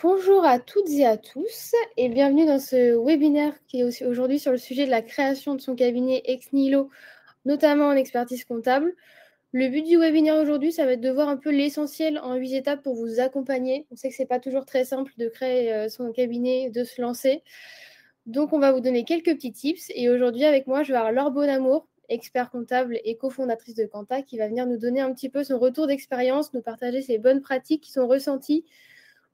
Bonjour à toutes et à tous et bienvenue dans ce webinaire qui est aussi aujourd'hui sur le sujet de la création de son cabinet ex nihilo, notamment en expertise comptable. Le but du webinaire aujourd'hui, ça va être de voir un peu l'essentiel en 8 étapes pour vous accompagner. On sait que ce n'est pas toujours très simple de créer son cabinet, de se lancer. Donc, on va vous donner quelques petits tips. Et aujourd'hui, avec moi, je vais avoir Laure Bonamour, expert comptable et cofondatrice de Quanta, qui va venir nous donner un petit peu son retour d'expérience, nous partager ses bonnes pratiques qui sont ressenties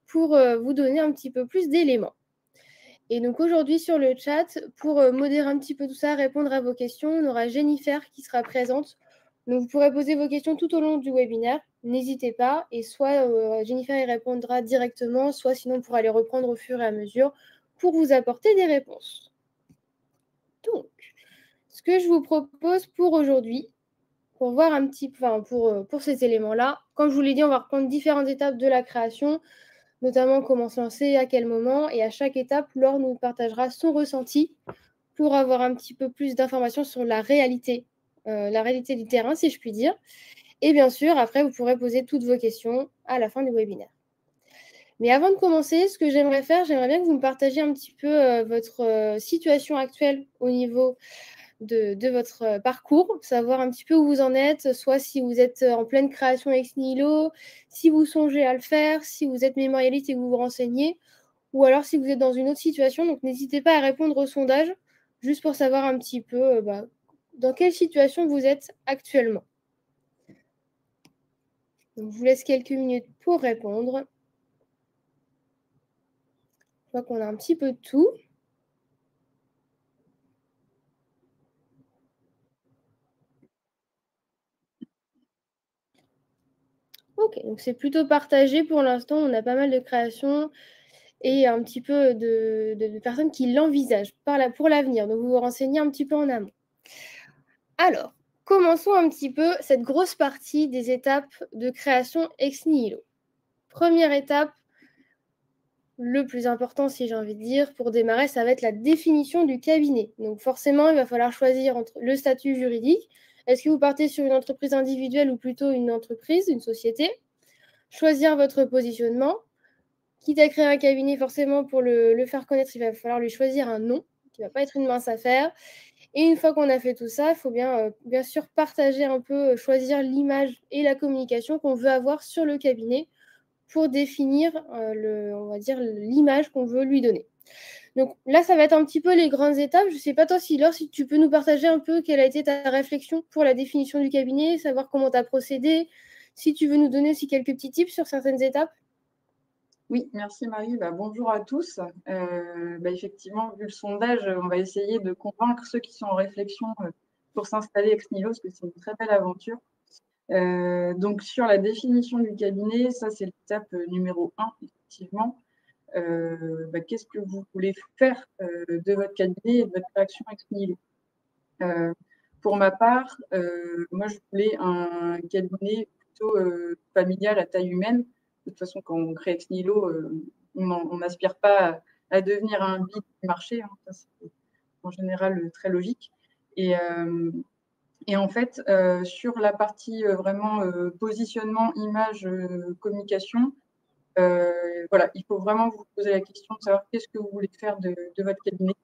pour vous donner un petit peu plus d'éléments. Et donc aujourd'hui sur le chat, pour modérer un petit peu tout ça, répondre à vos questions, on aura Jennifer qui sera présente. Donc vous pourrez poser vos questions tout au long du webinaire, n'hésitez pas, et soit Jennifer y répondra directement, soit sinon on pourra les reprendre au fur et à mesure pour vous apporter des réponses. Donc, ce que je vous propose pour aujourd'hui, pour voir un petit peu, pour ces éléments-là, comme je vous l'ai dit, on va reprendre différentes étapes de la création, notamment comment se lancer, à quel moment, et à chaque étape, Laure nous partagera son ressenti pour avoir un petit peu plus d'informations sur la réalité du terrain, si je puis dire. Et bien sûr, après, vous pourrez poser toutes vos questions à la fin du webinaire. Mais avant de commencer, ce que j'aimerais faire, j'aimerais bien que vous me partagiez un petit peu votre situation actuelle au niveau de votre parcours, savoir un petit peu où vous en êtes, soit si vous êtes en pleine création ex nihilo, si vous songez à le faire, si vous êtes mémorialiste et que vous vous renseignez, ou alors si vous êtes dans une autre situation. Donc n'hésitez pas à répondre au sondage, juste pour savoir un petit peu dans quelle situation vous êtes actuellement. Donc, je vous laisse quelques minutes pour répondre. Je vois qu'on a un petit peu de tout. Ok, donc c'est plutôt partagé pour l'instant. On a pas mal de créations et un petit peu de personnes qui l'envisagent pour l'avenir. Donc, vous vous renseignez un petit peu en amont. Alors, commençons un petit peu cette grosse partie des étapes de création ex nihilo. Première étape, le plus important, si j'ai envie de dire, pour démarrer, ça va être la définition du cabinet. Donc forcément, il va falloir choisir entre le statut juridique. Est-ce que vous partez sur une entreprise individuelle ou plutôt une entreprise, une société? Choisir votre positionnement. Quitte à créer un cabinet, forcément, pour le faire connaître, il va falloir lui choisir un nom, qui ne va pas être une mince affaire. Et une fois qu'on a fait tout ça, il faut bien sûr partager un peu, choisir l'image et la communication qu'on veut avoir sur le cabinet pour définir on va dire l'image qu'on veut lui donner. Donc là, ça va être un petit peu les grandes étapes. Je ne sais pas toi, Laure, si tu peux nous partager un peu quelle a été ta réflexion pour la définition du cabinet, savoir comment tu as procédé, si tu veux nous donner aussi quelques petits tips sur certaines étapes. Oui, merci Marie. Bonjour à tous. Effectivement, vu le sondage, on va essayer de convaincre ceux qui sont en réflexion pour s'installer ex nihilo, parce que c'est une très belle aventure. Donc, sur la définition du cabinet, ça, c'est l'étape numéro 1, effectivement. Qu'est-ce que vous voulez faire de votre cabinet et de votre création ex nihilo? Pour ma part, moi, je voulais un cabinet plutôt familial à taille humaine. De toute façon, quand on crée ex nihilo, on n'aspire pas à devenir un big du marché. Hein. Ça, c'est en général très logique. Et en fait, sur la partie vraiment positionnement, image, communication, voilà, il faut vraiment vous poser la question de savoir qu'est-ce que vous voulez faire de votre cabinet.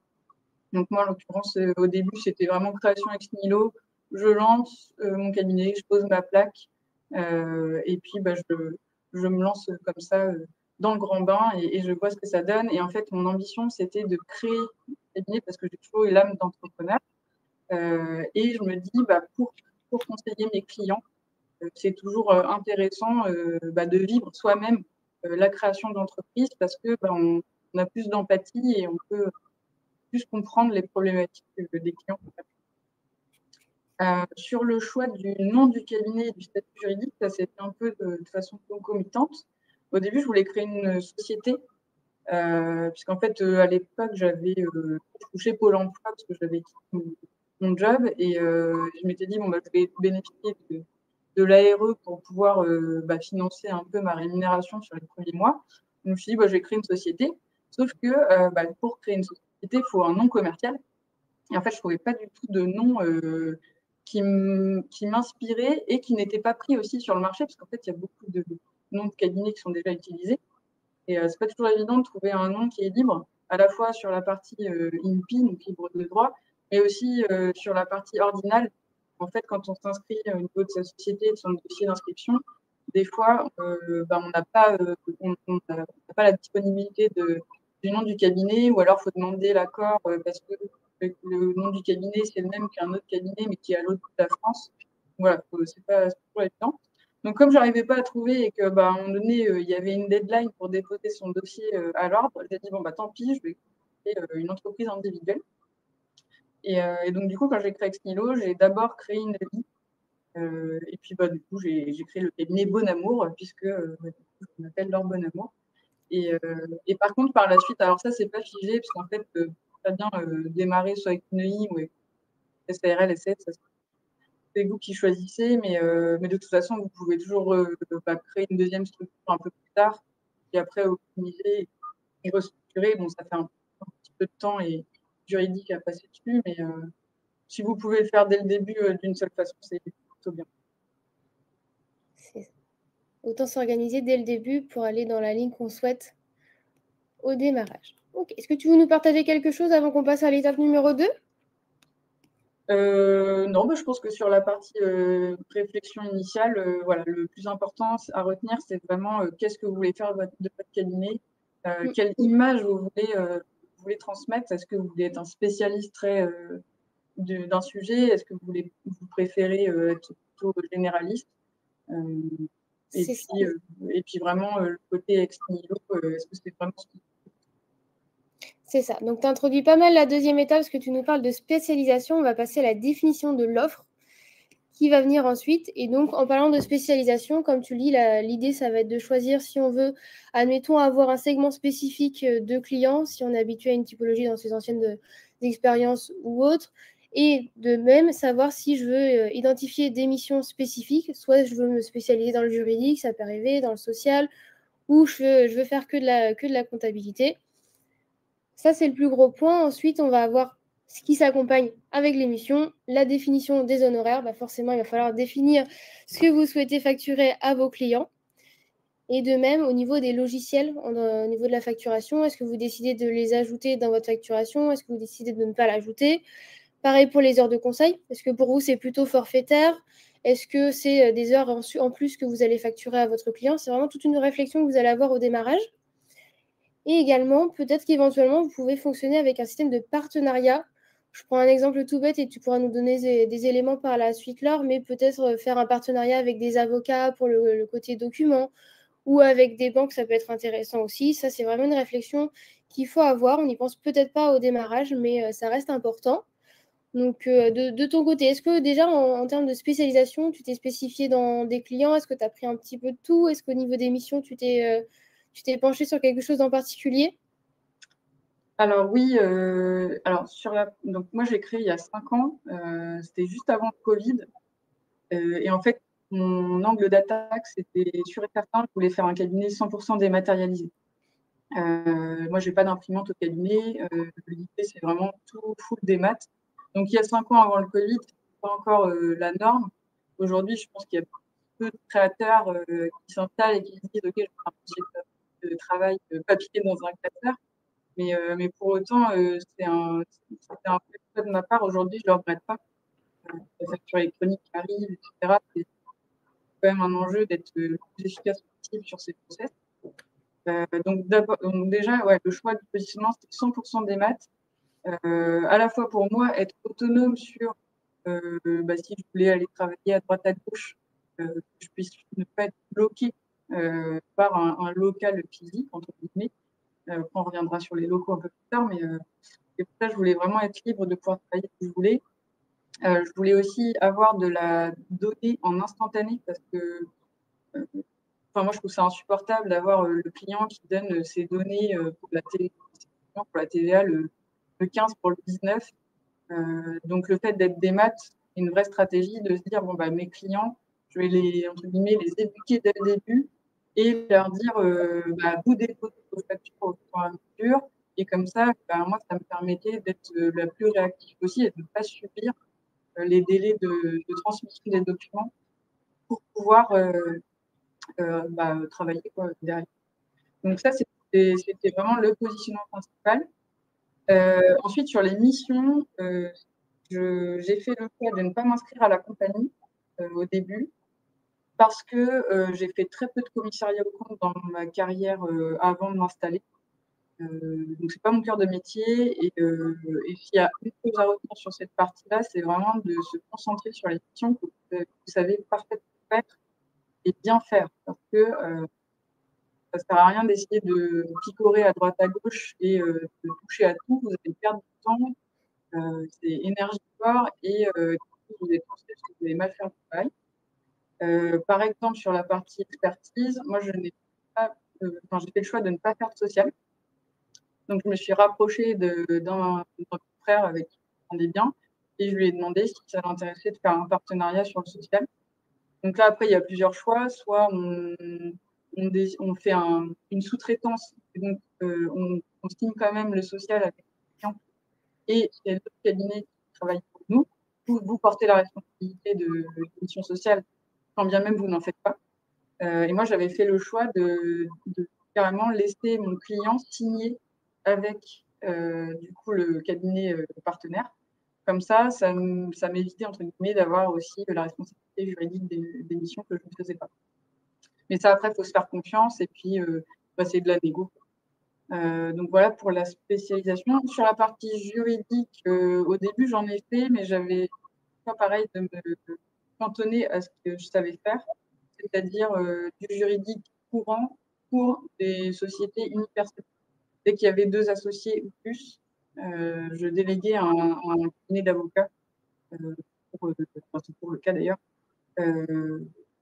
Donc moi, en l'occurrence, au début, c'était vraiment création ex nihilo. Je lance mon cabinet, je pose ma plaque et puis je me lance comme ça dans le grand bain et je vois ce que ça donne. Et en fait, mon ambition, c'était de créer un cabinet parce que j'ai toujours eu l'âme d'entrepreneur. Et je me dis, pour conseiller mes clients, c'est toujours intéressant de vivre soi-même la création d'entreprise parce que on a plus d'empathie et on peut plus comprendre les problématiques des clients. Sur le choix du nom du cabinet et du statut juridique, ça s'est fait un peu de façon concomitante. Au début, je voulais créer une société, puisqu'en fait, à l'époque, j'avais touché Pôle emploi parce que j'avais quitté mon job et je m'étais dit, je vais bénéficier de l'ARE pour pouvoir financer un peu ma rémunération sur les premiers mois. Donc, je me suis dit, je vais créer une société. Sauf que pour créer une société, il faut un nom commercial. Et en fait, je ne trouvais pas du tout de nom qui m'inspirait et qui n'était pas pris aussi sur le marché, parce qu'en fait, il y a beaucoup de noms de cabinets qui sont déjà utilisés. Et c'est pas toujours évident de trouver un nom qui est libre, à la fois sur la partie INPI, donc libre de droit, mais aussi sur la partie ordinale. En fait, quand on s'inscrit au niveau de sa société, de son dossier d'inscription, des fois, on n'a pas, on n'a pas la disponibilité du nom du cabinet, ou alors il faut demander l'accord parce que le nom du cabinet, c'est le même qu'un autre cabinet, mais qui est à l'autre bout de la France. Voilà, c'est pas toujours évident. Donc, comme je n'arrivais pas à trouver et que, à un moment donné, il y avait une deadline pour déposer son dossier à l'ordre, j'ai dit, bon, tant pis, je vais créer une entreprise individuelle. Et donc, du coup, quand j'ai créé Exnilo, j'ai d'abord créé une vie. Et puis, du coup, j'ai créé le cabinet Bon Amour, puisque je m'appelle Laure Bon Amour. Et par contre, par la suite, alors ça, c'est pas figé, parce qu'en fait, très bien démarrer soit avec une EI ou avec SARL, SF, ça c'est vous qui choisissez, mais de toute façon, vous pouvez toujours créer une deuxième structure un peu plus tard, et après optimiser et restructurer. Bon, ça fait un petit peu de temps et juridique à passer dessus, mais si vous pouvez le faire dès le début d'une seule façon, c'est plutôt bien. Autant s'organiser dès le début pour aller dans la ligne qu'on souhaite au démarrage. Okay. Est-ce que tu veux nous partager quelque chose avant qu'on passe à l'étape numéro 2 ? Non, je pense que sur la partie réflexion initiale, voilà, le plus important à retenir, c'est vraiment qu'est-ce que vous voulez faire de votre cabinet, quelle image vous voulez transmettre. Est-ce que vous voulez être un spécialiste d'un sujet? Est-ce que vous préférez être plutôt généraliste? Et puis vraiment le côté ex nihilo, est-ce que c'est vraiment ce qui... C'est ça. Donc, tu introduis pas mal la deuxième étape, parce que tu nous parles de spécialisation. On va passer à la définition de l'offre qui va venir ensuite. Et donc, en parlant de spécialisation, comme tu le dis, l'idée, ça va être de choisir si on veut, admettons, avoir un segment spécifique de clients, si on est habitué à une typologie dans ses anciennes expériences ou autres. Et de même, savoir si je veux identifier des missions spécifiques, soit je veux me spécialiser dans le juridique, ça peut arriver, dans le social, ou je veux faire que de la comptabilité. Ça, c'est le plus gros point. Ensuite, on va avoir ce qui s'accompagne avec l'émission, la définition des honoraires. Forcément, il va falloir définir ce que vous souhaitez facturer à vos clients. Et de même, au niveau des logiciels, au niveau de la facturation, est-ce que vous décidez de les ajouter dans votre facturation? Est-ce que vous décidez de ne pas l'ajouter? Pareil pour les heures de conseil. Est-ce que pour vous, c'est plutôt forfaitaire? Est-ce que c'est des heures en plus que vous allez facturer à votre client? C'est vraiment toute une réflexion que vous allez avoir au démarrage. Et également, peut-être qu'éventuellement, vous pouvez fonctionner avec un système de partenariat. Je prends un exemple tout bête et tu pourras nous donner des éléments par la suite, Laure, mais peut-être faire un partenariat avec des avocats pour le côté document ou avec des banques, ça peut être intéressant aussi. Ça, c'est vraiment une réflexion qu'il faut avoir. On n'y pense peut-être pas au démarrage, mais ça reste important. Donc, de ton côté, est-ce que déjà, en termes de spécialisation, tu t'es spécifié dans des clients? Est-ce que tu as pris un petit peu de tout? Est-ce qu'au niveau des missions, tu t'es penché sur quelque chose en particulier? Alors oui, donc moi j'ai créé il y a 5 ans, c'était juste avant le Covid. Et en fait, mon angle d'attaque, c'était sûr et certain, je voulais faire un cabinet 100% dématérialisé. Moi, je n'ai pas d'imprimante au cabinet. L'idée, c'est vraiment tout full démat. Donc, il y a 5 ans avant le Covid, ce n'était pas encore la norme. Aujourd'hui, je pense qu'il y a peu de créateurs qui s'installent et qui se disent « Ok, je vais faire un petit de travail papier dans un classeur ». Mais pour autant, c'était un peu choix de ma part. Aujourd'hui, je ne le regrette pas. La facture électronique qui arrive, etc. C'est quand même un enjeu d'être le plus efficace possible sur ces process. Donc déjà, ouais, le choix du positionnement, c'était 100% des maths. À la fois pour moi, être autonome sur si je voulais aller travailler à droite à gauche, que je puisse ne pas être bloquée par un local physique, entre guillemets. On reviendra sur les locaux un peu plus tard, mais et pour ça, je voulais vraiment être libre de pouvoir travailler où je voulais. Je voulais aussi avoir de la donnée en instantané parce que moi, je trouve ça insupportable d'avoir le client qui donne ses données pour la pour la TVA le 15 pour le 19. Donc, le fait d'être des maths, c'est une vraie stratégie de se dire, mes clients, je vais entre guillemets, les éduquer dès le début et leur dire, vous déposez vos factures au fur et à mesure. Et comme ça, moi, ça me permettait d'être la plus réactive possible et de ne pas subir les délais de transmission des documents pour pouvoir travailler derrière. Donc ça, c'est C'était vraiment le positionnement principal. Ensuite, sur les missions, j'ai fait le choix de ne pas m'inscrire à la compagnie au début parce que j'ai fait très peu de commissariat aux comptes dans ma carrière avant de m'installer. Donc, c'est pas mon cœur de métier. Et s'il y a une chose à retenir sur cette partie-là, c'est vraiment de se concentrer sur les missions que vous savez parfaitement faire et bien faire. Parce que ça sert à rien d'essayer de picorer à droite à gauche et de toucher à tout. Vous allez perdre du temps, c'est énergivore et vous allez penser que vous allez mal faire le travail. Par exemple, sur la partie expertise, moi, je n'ai pas, j'ai fait le choix de ne pas faire de social. Donc, je me suis rapprochée d'un frère avec qui on est bien et je lui ai demandé si ça l'intéressait de faire un partenariat sur le social. Donc là, après, il y a plusieurs choix. Soit on fait une sous-traitance, donc on signe quand même le social avec le client et il y a d'autres cabinets qui travaillent pour nous. Vous portez la responsabilité de mission sociale, quand bien même vous n'en faites pas. Et moi, j'avais fait le choix de carrément laisser mon client signer avec du coup le cabinet partenaire. Comme ça m'évitait entre guillemets d'avoir aussi la responsabilité juridique des missions que je ne faisais pas. Mais ça, après, il faut se faire confiance et puis c'est de la négo. Donc voilà pour la spécialisation. Sur la partie juridique, au début, j'en ai fait, mais j'avais pas pareil de me cantonner à ce que je savais faire, c'est-à-dire du juridique courant pour des sociétés unipersonnelles. Dès qu'il y avait 2 associés ou plus, je déléguais un cabinet d'avocats, c'est toujours le cas d'ailleurs.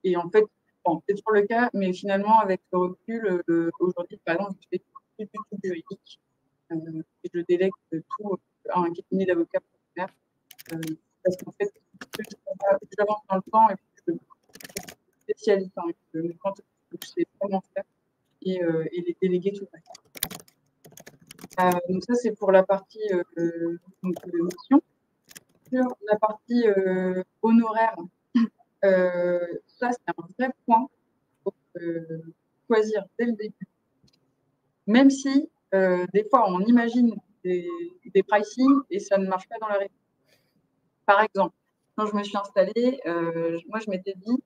Et en fait, bon, c'est toujours le cas, mais finalement, avec le recul, aujourd'hui, par exemple, je fais plus du tout juridique. Et je délègue tout à un cabinet d'avocats partenaire. Parce qu'en fait, plus j'avance dans le temps et plus je spécialise, hein, quand je sais vraiment faire et les déléguer tout le reste. Donc ça, c'est pour la partie mission. Sur la partie honoraire, ça, c'est un vrai point pour choisir dès le début. Même si, des fois, on imagine des pricing et ça ne marche pas dans la réalité. Par exemple, quand je me suis installée, moi, je m'étais dit,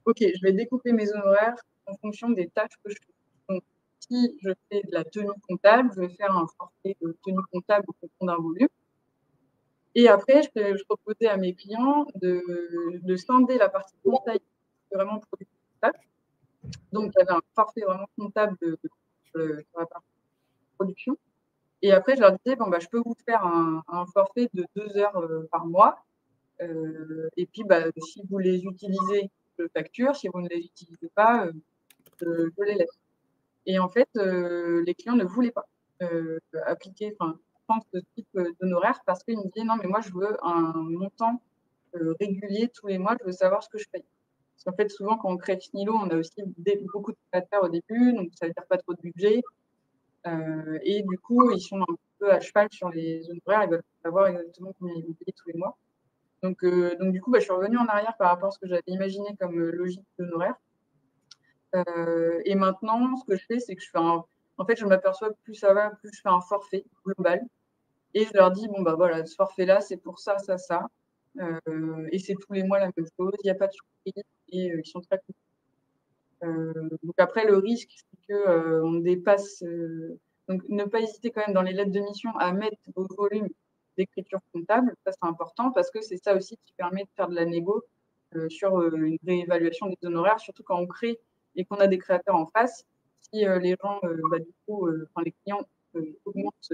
OK, je vais découper mes honoraires en fonction des tâches que je fais. Donc, si je fais de la tenue comptable, je vais faire un forfait de tenue comptable en fonction d'un volume. Et après, je proposais à mes clients de scinder la partie conseil, vraiment produit comptable. Donc, il y avait un forfait vraiment comptable sur la partie production. Et après, je leur disais, bon, je peux vous faire un forfait de 2 heures par mois. Et puis, si vous les utilisez, je facture. Si vous ne les utilisez pas, je les laisse. Et en fait, les clients ne voulaient pas prendre ce type d'honoraire parce qu'ils me disaient, non, mais moi, je veux un montant régulier tous les mois, je veux savoir ce que je paye. Parce qu'en fait, souvent, quand on crée Xnilo, on a aussi beaucoup de prestataires au début, donc ça veut dire pas trop de budget. Et du coup, ils sont un peu à cheval sur les honoraires, ils veulent savoir exactement combien ils vont payer tous les mois. Donc du coup, je suis revenue en arrière par rapport à ce que j'avais imaginé comme logique d'honoraire. Et maintenant, ce que je fais, c'est que en fait, je m'aperçois que plus ça va, plus je fais un forfait global. Et je leur dis, bon, voilà, ce forfait-là, c'est pour ça, ça, ça. Et c'est tous les mois la même chose, il n'y a pas de surprise et ils sont très contents. Donc après, le risque, c'est qu'on dépasse. Donc ne pas hésiter quand même dans les lettres de mission à mettre vos volumes d'écriture comptable. Ça, c'est important parce que c'est ça aussi qui permet de faire de la négo sur une réévaluation des honoraires, surtout quand on crée et qu'on a des créateurs en face. Si les gens, les clients augmentent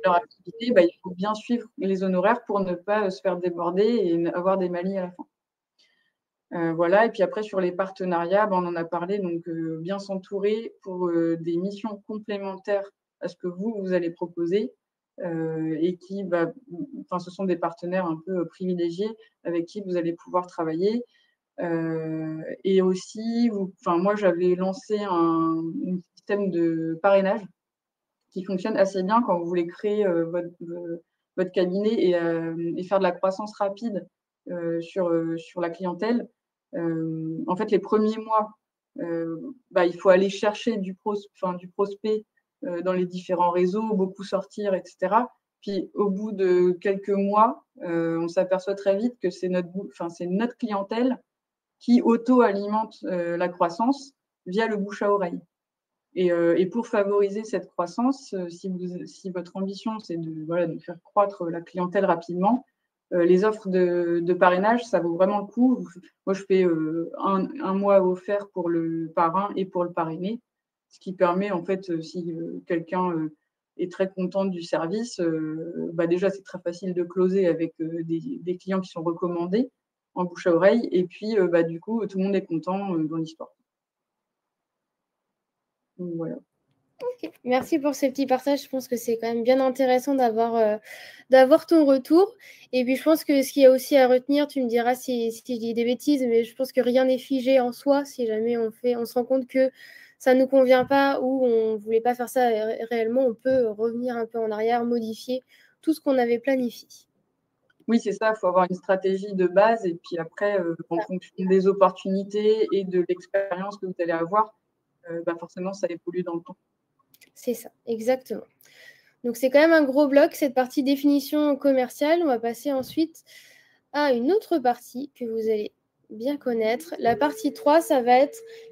leur activité, il faut bien suivre les honoraires pour ne pas se faire déborder et avoir des malus à la fin. Voilà. Et puis après, sur les partenariats, on en a parlé, donc bien s'entourer pour des missions complémentaires à ce que vous allez proposer et qui, ce sont des partenaires un peu privilégiés avec qui vous allez pouvoir travailler. Et aussi, moi, j'avais lancé un système de parrainage qui fonctionne assez bien quand vous voulez créer votre cabinet et faire de la croissance rapide sur la clientèle. En fait, les premiers mois, il faut aller chercher du prospect dans les différents réseaux, beaucoup sortir, etc. Puis au bout de quelques mois, on s'aperçoit très vite que c'est notre clientèle qui auto-alimente la croissance via le bouche à oreille. Et pour favoriser cette croissance, si votre ambition, c'est de faire croître la clientèle rapidement, les offres de parrainage, ça vaut vraiment le coup. Moi, je fais un mois offert pour le parrain et pour le parrainé, ce qui permet, en fait, si quelqu'un est très content du service, déjà, c'est très facile de closer avec des clients qui sont recommandés en bouche à oreille. Et puis, du coup, tout le monde est content dans l'histoire. Donc, voilà. Okay. Merci pour ces petits partages. Je pense que c'est quand même bien intéressant d'avoir ton retour. Et puis, je pense que ce qu'il y a aussi à retenir, tu me diras si je dis des bêtises, mais je pense que rien n'est figé en soi. Si jamais on se rend compte que ça ne nous convient pas ou on ne voulait pas faire ça réellement, on peut revenir un peu en arrière, modifier tout ce qu'on avait planifié. Oui, c'est ça, il faut avoir une stratégie de base et puis après, en fonction des opportunités et de l'expérience que vous allez avoir, forcément, ça évolue dans le temps. C'est ça, exactement. Donc, c'est quand même un gros bloc, cette partie définition commerciale. On va passer ensuite à une autre partie que vous allez bien connaître. La partie 3,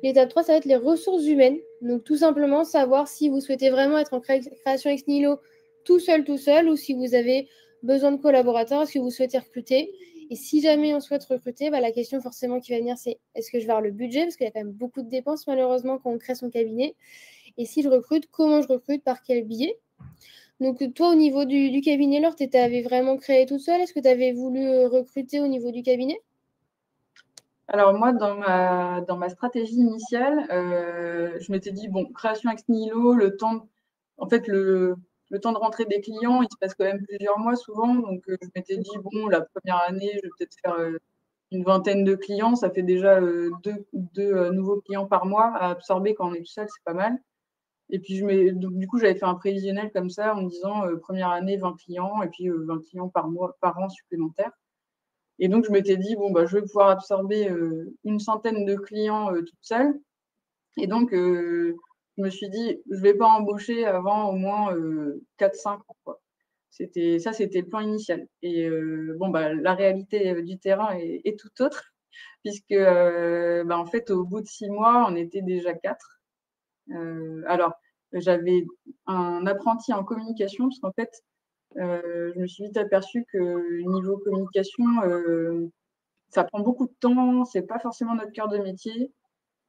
l'étape 3, ça va être les ressources humaines. Donc, tout simplement, savoir si vous souhaitez vraiment être en création ex nihilo tout seul, ou si vous avez besoin de collaborateurs, est-ce que vous souhaitez recruter. Et si jamais on souhaite recruter, la question forcément qui va venir, c'est est-ce que je vais avoir le budget, parce qu'il y a quand même beaucoup de dépenses malheureusement quand on crée son cabinet. Et si je recrute, comment je recrute, par quel biais. Donc, toi, au niveau du cabinet, Laure, tu avais vraiment créé toute seule. Est-ce que tu avais voulu recruter au niveau du cabinet? Alors, moi, dans ma stratégie initiale, je m'étais dit, bon, création ex nihilo, le temps de rentrer des clients, il se passe quand même plusieurs mois souvent. Donc, je m'étais dit, bon, la première année, je vais peut-être faire une vingtaine de clients. Ça fait déjà deux nouveaux clients par mois à absorber quand on est tout seul, c'est pas mal. Et puis, donc, du coup, j'avais fait un prévisionnel comme ça en me disant première année, 20 clients et puis 20 clients par an supplémentaires. Et donc, je m'étais dit, bon, je vais pouvoir absorber une centaine de clients toute seule. Et donc, je me suis dit, je ne vais pas embaucher avant au moins 4-5 ans, quoi. C'était le plan initial. Et la réalité du terrain est tout autre, puisque en fait, au bout de 6 mois, on était déjà 4. Alors, j'avais un apprenti en communication, parce qu'en fait, je me suis vite aperçue que niveau communication, ça prend beaucoup de temps, c'est pas forcément notre cœur de métier.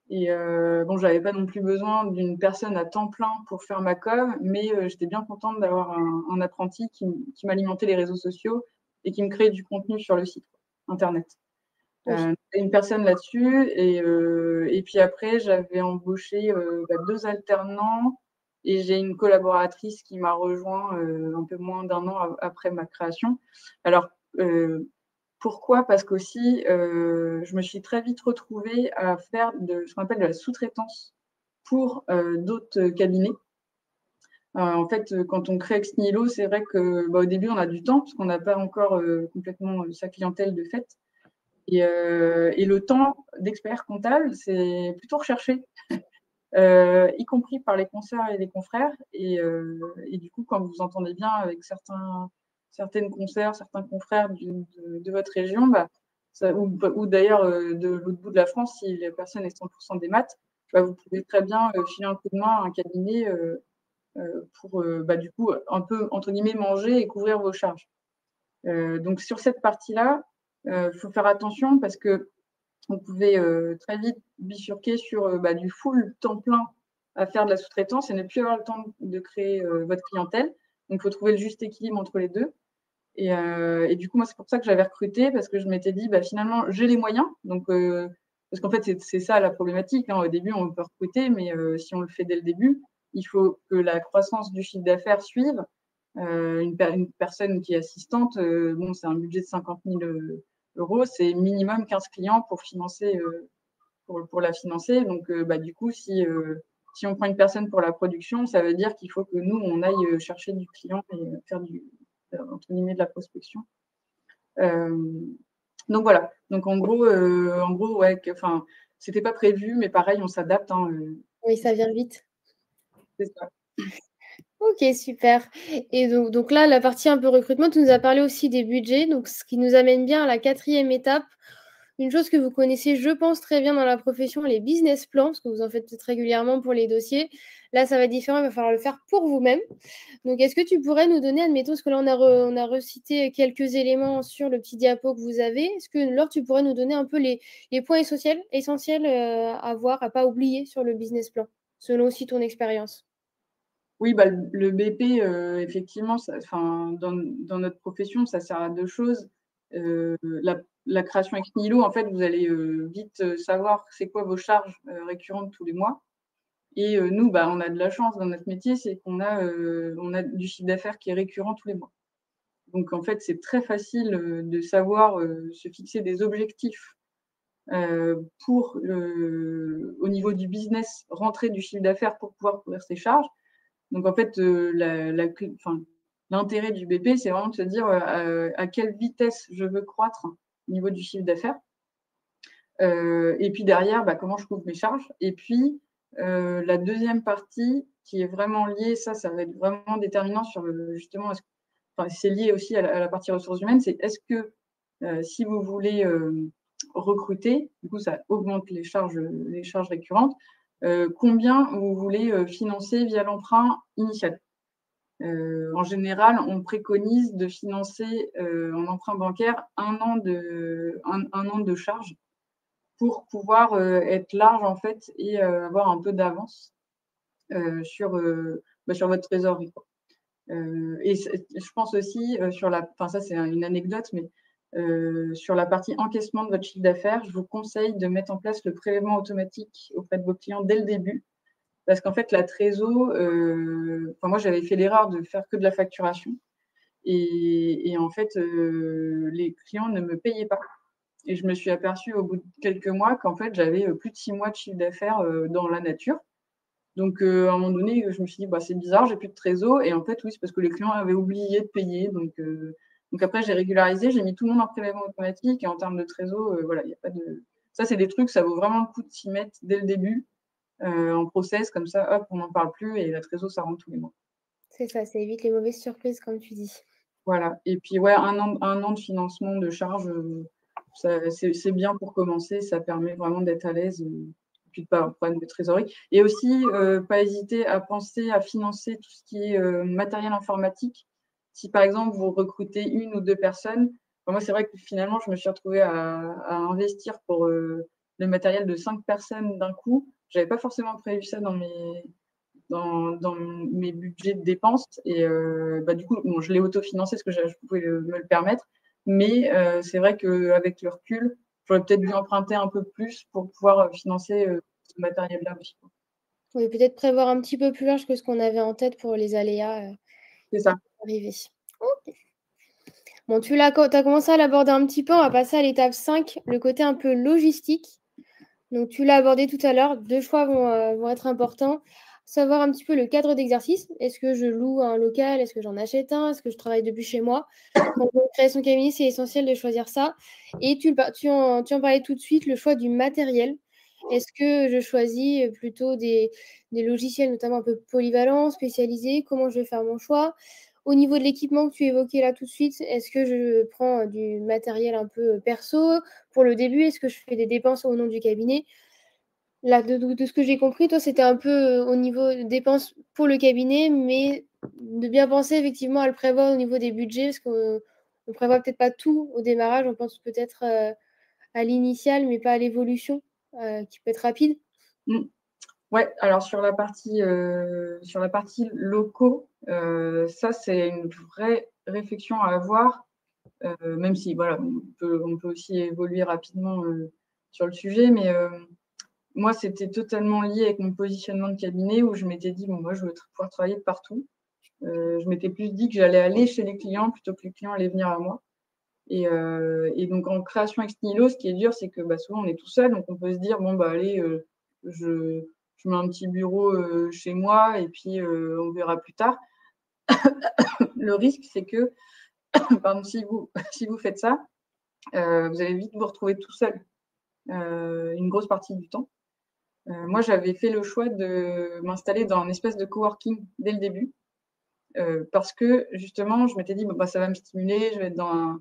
Et j'avais pas non plus besoin d'une personne à temps plein pour faire ma com, mais j'étais bien contente d'avoir un apprenti qui m'alimentait les réseaux sociaux et qui me créait du contenu sur le site internet. Une personne là-dessus et puis après j'avais embauché 2 alternants et j'ai une collaboratrice qui m'a rejoint un peu moins d'un an après ma création. Alors pourquoi? Parce qu'aussi je me suis très vite retrouvée à faire ce qu'on appelle de la sous-traitance pour d'autres cabinets. En fait, quand on crée ex nihilo, c'est vrai que au début on a du temps parce qu'on n'a pas encore complètement sa clientèle de fait. Et le temps d'expert comptable, c'est plutôt recherché, y compris par les consoeurs et les confrères. Et du coup, quand vous entendez bien avec certaines consoeurs, certains confrères de votre région, ou d'ailleurs de l'autre bout de la France, si la personne est 100% des maths, vous pouvez très bien filer un coup de main à un cabinet pour du coup un peu entre guillemets manger et couvrir vos charges. Donc sur cette partie-là, faut faire attention parce que vous pouvez très vite bifurquer sur du full temps plein à faire de la sous-traitance et ne plus avoir le temps de créer votre clientèle. Donc, il faut trouver le juste équilibre entre les deux. Et du coup, moi, c'est pour ça que j'avais recruté parce que je m'étais dit, finalement, j'ai les moyens. Donc, parce qu'en fait, c'est ça la problématique. Au début, on peut recruter, mais si on le fait dès le début, il faut que la croissance du chiffre d'affaires suive. Une personne qui est assistante, c'est un budget de 50 000 euros, c'est minimum 15 clients pour financer, pour la financer. Donc, du coup, si on prend une personne pour la production, ça veut dire qu'il faut que nous, on aille chercher du client et faire entre guillemets de la prospection. Donc voilà. Donc en gros, ouais, c'était pas prévu, mais pareil, on s'adapte. Oui, ça vient vite. C'est ça. Ok, super. Et donc là, la partie un peu recrutement, tu nous as parlé aussi des budgets, donc ce qui nous amène bien à la quatrième étape. Une chose que vous connaissez, je pense, très bien dans la profession, les business plans, parce que vous en faites peut-être régulièrement pour les dossiers. Là, ça va être différent, il va falloir le faire pour vous-même. Donc, est-ce que tu pourrais nous donner, admettons, parce que là, on a recité quelques éléments sur le petit diapo que vous avez. Est-ce que, Laure, tu pourrais nous donner un peu les points essentiels à voir, à pas oublier sur le business plan, selon aussi ton expérience? Oui, bah, le BP, effectivement, dans notre profession, ça sert à deux choses. La création ex nihilo, en fait, vous allez vite savoir c'est quoi vos charges récurrentes tous les mois. Et nous, bah, on a de la chance dans notre métier, c'est on a du chiffre d'affaires qui est récurrent tous les mois. Donc, en fait, c'est très facile de savoir se fixer des objectifs au niveau du business, rentrer du chiffre d'affaires pour pouvoir couvrir ses charges. Donc, en fait, l'intérêt du BP, c'est vraiment de se dire à quelle vitesse je veux croître au niveau du chiffre d'affaires. Et puis derrière, bah, comment je couvre mes charges. Et puis, la deuxième partie qui est vraiment liée, ça va être vraiment déterminant sur justement, c'est lié aussi à la partie ressources humaines, c'est est-ce que si vous voulez recruter, du coup, ça augmente les charges récurrentes, combien vous voulez financer via l'emprunt initial. En général, on préconise de financer en emprunt bancaire un an de charges pour pouvoir être large en fait et avoir un peu d'avance sur votre trésorerie. Et je pense aussi ça c'est une anecdote, mais sur la partie encaissement de votre chiffre d'affaires, je vous conseille de mettre en place le prélèvement automatique auprès de vos clients dès le début. Parce qu'en fait, la trésor, moi j'avais fait l'erreur de faire que de la facturation. Et en fait, les clients ne me payaient pas. Et je me suis aperçue au bout de quelques mois qu'en fait, j'avais plus de 6 mois de chiffre d'affaires dans la nature. Donc, à un moment donné, je me suis dit, bah, c'est bizarre, j'ai plus de trésor. Et en fait, oui, c'est parce que les clients avaient oublié de payer. Donc après, j'ai régularisé, j'ai mis tout le monde en prélèvement automatique. Et en termes de trésor, voilà, il n'y a pas de. Ça, c'est des trucs, ça vaut vraiment le coup de s'y mettre dès le début, en process, comme ça, hop, on n'en parle plus et la trésor, ça rentre tous les mois. C'est ça, ça évite les mauvaises surprises, comme tu dis. Voilà. Et puis, ouais, un an de financement de charge, c'est bien pour commencer. Ça permet vraiment d'être à l'aise et puis de pas avoir de problème de trésorerie. Et aussi, pas hésiter à penser à financer tout ce qui est matériel informatique. Si, par exemple, vous recrutez une ou deux personnes, moi, c'est vrai que finalement, je me suis retrouvée à investir pour le matériel de 5 personnes d'un coup. Je n'avais pas forcément prévu ça dans mes budgets de dépenses. Et du coup, bon, je l'ai autofinancé parce que je pouvais me le permettre. Mais c'est vrai qu'avec le recul, j'aurais peut-être dû emprunter un peu plus pour pouvoir financer ce matériel-là aussi. Oui, peut-être prévoir un petit peu plus large que ce qu'on avait en tête pour les aléas C'est qui ça. peuvent arriver. Ok. Bon, tu as commencé à l'aborder un petit peu, on va passer à l'étape 5, le côté un peu logistique. Donc, tu l'as abordé tout à l'heure, deux choix vont être importants. Savoir un petit peu le cadre d'exercice. Est-ce que je loue un local? Est-ce que j'en achète un? Est-ce que je travaille depuis chez moi? Quand on crée son cabinet, c'est essentiel de choisir ça. Et tu en parlais tout de suite, le choix du matériel. Est-ce que je choisis plutôt des logiciels, notamment un peu polyvalents, spécialisés? Comment je vais faire mon choix? Au niveau de l'équipement que tu évoquais là tout de suite, est-ce que je prends du matériel un peu perso pour le début? Est-ce que je fais des dépenses au nom du cabinet? Là, de ce que j'ai compris, toi, c'était un peu au niveau dépenses pour le cabinet, mais de bien penser effectivement à le prévoir au niveau des budgets, parce qu'on ne prévoit peut-être pas tout au démarrage, on pense peut-être à l'initial, mais pas à l'évolution, qui peut être rapide. Mm. Ouais, alors sur la partie locaux, ça c'est une vraie réflexion à avoir, même si voilà, on peut aussi évoluer rapidement sur le sujet, mais moi c'était totalement lié avec mon positionnement de cabinet où je m'étais dit bon moi je veux pouvoir travailler de partout. Je m'étais plus dit que j'allais aller chez les clients plutôt que les clients allaient venir à moi. Et donc en création ex nihilo, ce qui est dur, c'est que bah, souvent on est tout seul, donc on peut se dire bon bah allez, je, je mets un petit bureau chez moi et puis on verra plus tard. Le risque, c'est que pardon, si vous faites ça, vous allez vite vous retrouver tout seul une grosse partie du temps. Moi, j'avais fait le choix de m'installer dans une espèce de coworking dès le début. parce que justement, je m'étais dit, bon, bah, ça va me stimuler, je vais être dans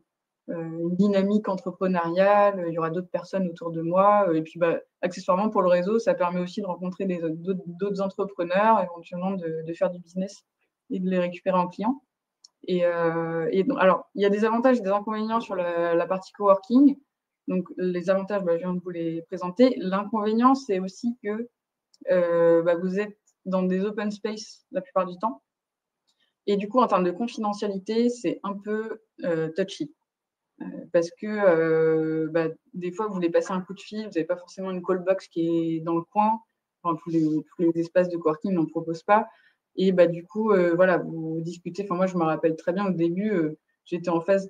une dynamique entrepreneuriale, il y aura d'autres personnes autour de moi. Et puis, bah, accessoirement, pour le réseau, ça permet aussi de rencontrer d'autres entrepreneurs, éventuellement de faire du business et de les récupérer en clients. Et donc, alors, il y a des avantages et des inconvénients sur la partie coworking. Donc, les avantages, bah, je viens de vous les présenter. L'inconvénient, c'est aussi que bah, vous êtes dans des open space la plupart du temps. Et du coup, en termes de confidentialité, c'est un peu touchy. Parce que bah, des fois, vous voulez passer un coup de fil, vous n'avez pas forcément une call box qui est dans le coin. Enfin, tous les espaces de coworking n'en proposent pas. Et bah, du coup, voilà, vous discutez. Enfin, moi, je me rappelle très bien au début, j'étais en face